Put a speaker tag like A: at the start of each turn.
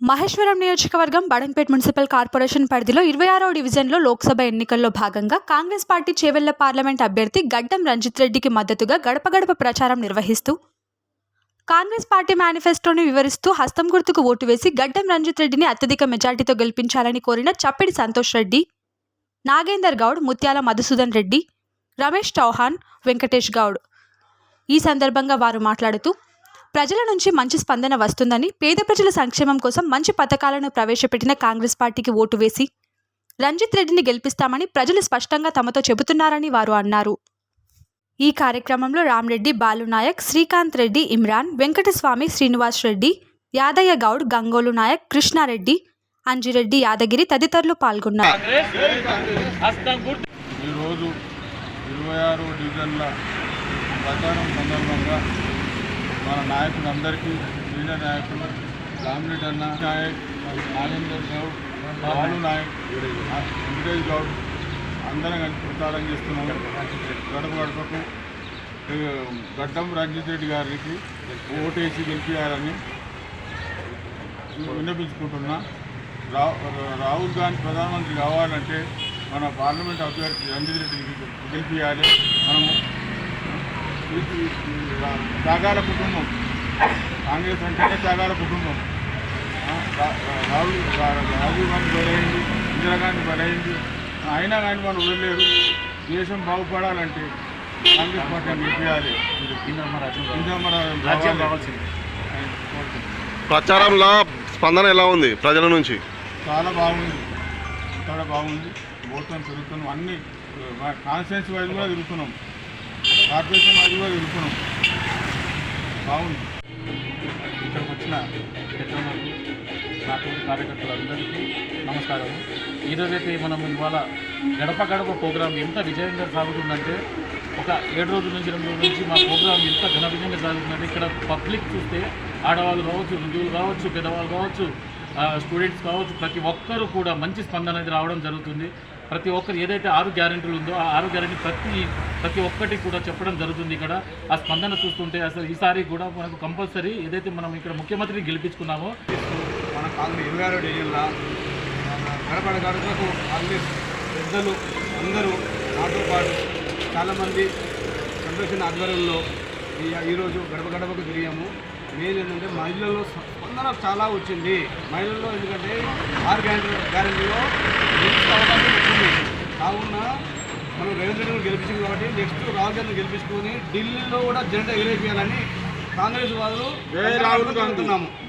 A: మహేశ్వరం నియోజకవర్గం Badangpet municipal corporation పరిధిలో 26వ డివిజన్లో లోక్సభ ఎన్నికల్లో భాగంగా కాంగ్రెస్ పార్టీ చేవెళ్ల పార్లమెంట్ అభ్యర్థి గడ్డం రంజిత్ రెడ్డికి మద్దతుగా గడప గడప ప్రచారం నిర్వహిస్తూ కాంగ్రెస్ పార్టీ మేనిఫెస్టోని వివరిస్తూ హస్తం గుర్తుకు ఓటు వేసి గడ్డం రంజిత్ రెడ్డిని అత్యధిక మెజార్టీతో గెలిపించాలని కోరిన చప్పిడి సంతోష్ రెడ్డి, నాగేందర్ గౌడ్, ముత్యాల మధుసూదన్ రెడ్డి, రమేష్ చౌహాన్, వెంకటేష్ గౌడ్. ఈ సందర్భంగా వారు మాట్లాడుతూ ప్రజల నుంచి మంచి స్పందన వస్తుందని, పేద ప్రజల సంక్షేమం కోసం మంచి పథకాలను ప్రవేశపెట్టిన కాంగ్రెస్ పార్టీకి ఓటు వేసి రంజిత్ రెడ్డిని గెలిపిస్తామని ప్రజలు స్పష్టంగా తమతో చెబుతున్నారని వారు అన్నారు. ఈ కార్యక్రమంలో రామ్రెడ్డి, బాలునాయక్, శ్రీకాంత్ రెడ్డి, ఇమ్రాన్, వెంకటస్వామి, శ్రీనివాస్ రెడ్డి, యాదయ్య గౌడ్, గంగోలు నాయక్, కృష్ణారెడ్డి, అంజిరెడ్డి, యాదగిరి తదితరులు పాల్గొన్నారు.
B: ఈరోజు 26 డివిజన్ల ప్రచారం సందర్భంగా మన నాయకులందరికీ, సీనియర్ నాయకులు రామ్రెడ్డి అన్న నాయక్, నాగేందర్ గౌడ్, బాలు నాయక్, వెంకటేష్ గౌడ్ అందరం కలిసి ప్రచారం చేస్తున్నాం. గడప గడపకు గడ్డం రంజిత్ రెడ్డి గారికి ఓటేసి గెలిపించాలని విన్నపించుకుంటున్నా. రాహుల్ గాంధీ ప్రధానమంత్రి కావాలంటే మన పార్లమెంట్ అభ్యర్థి రంజిత్ రెడ్డికి గెలిపించాలి. మనము త్యాగాల కుటుంబం, కాంగ్రెస్ అంటేనే త్యాగాల కుటుంబం. రాజీవ్ గాంధీ బలైంది, ఇందిరాగాంధీ బలైంది, అయినా కానీ మనం వదిలేరు. దేశం బాగుపడాలంటే కాంగ్రెస్ పార్టీని గెలిపించాలి.
C: ప్రచారంలో స్పందన ఎలా ఉంది ప్రజల నుంచి?
B: చాలా బాగుంది, చాలా బాగుంది. ఓట్లను తిరుగుతున్నాం, అన్ని కాన్స్టిట్యున్సీ వైజ్ కూడా తిరుగుతున్నాం, కార్పొరేషన్ వైజ్ కూడా తిరుగుతున్నాం. బాగుంది.
D: ఇక్కడికి వచ్చిన పెద్దలకు, నాకు కార్యకర్తలందరికీ నమస్కారం. ఈరోజైతే మనం ఇవాళ గడప గడప ప్రోగ్రాం ఎంత విజయంగా సాగుతుందంటే, ఒక 7 రోజుల నుంచి 2 రోజుల నుంచి మా ప్రోగ్రాం ఎంత ఘన విజయంగా సాగుతుందంటే, ఇక్కడ పబ్లిక్ చూస్తే ఆడవాళ్ళు కావచ్చు, వృద్ధులు కావచ్చు, పెద్దవాళ్ళు కావచ్చు, స్టూడెంట్స్ కావచ్చు, ప్రతి ఒక్కరూ కూడా మంచి స్పందన అనేది రావడం జరుగుతుంది. ప్రతి ఒక్కరు ఏదైతే 6 గ్యారెంటీలు ఉందో ఆ 6 గ్యారెంటీ ప్రతి ఒక్కటి కూడా చెప్పడం జరుగుతుంది. ఇక్కడ ఆ స్పందన చూస్తుంటే అసలు ఈసారి కూడా మనకు కంపల్సరీ ఏదైతే మనం ఇక్కడ ముఖ్యమంత్రిని గెలిపించుకున్నామో,
B: మన కాంగ్రెస్ 26 డివిజన్ల గడప గడపకు కాంగ్రెస్ పెద్దలు అందరూ నాతో పాటు చాలామంది సంతోషిన ఆధ్వర్యంలో ఈరోజు గడప గడపకు తిరిగాము. మెయిన్ ఏంటంటే మహిళల్లో స్పందన చాలా వచ్చింది. మహిళల్లో ఎందుకంటే 6 గ్యారెంటీలో అవకాశం వచ్చింది. కావున మనం రేవంత్ రెడ్డిని గెలిపించాం కాబట్టి నెక్స్ట్ రాహుల్ గాంధీని గెలిపించుకొని ఢిల్లీలో కూడా జెండా ఎగిరేయాలని కాంగ్రెస్ వాళ్ళు అనుకుంటున్నాము.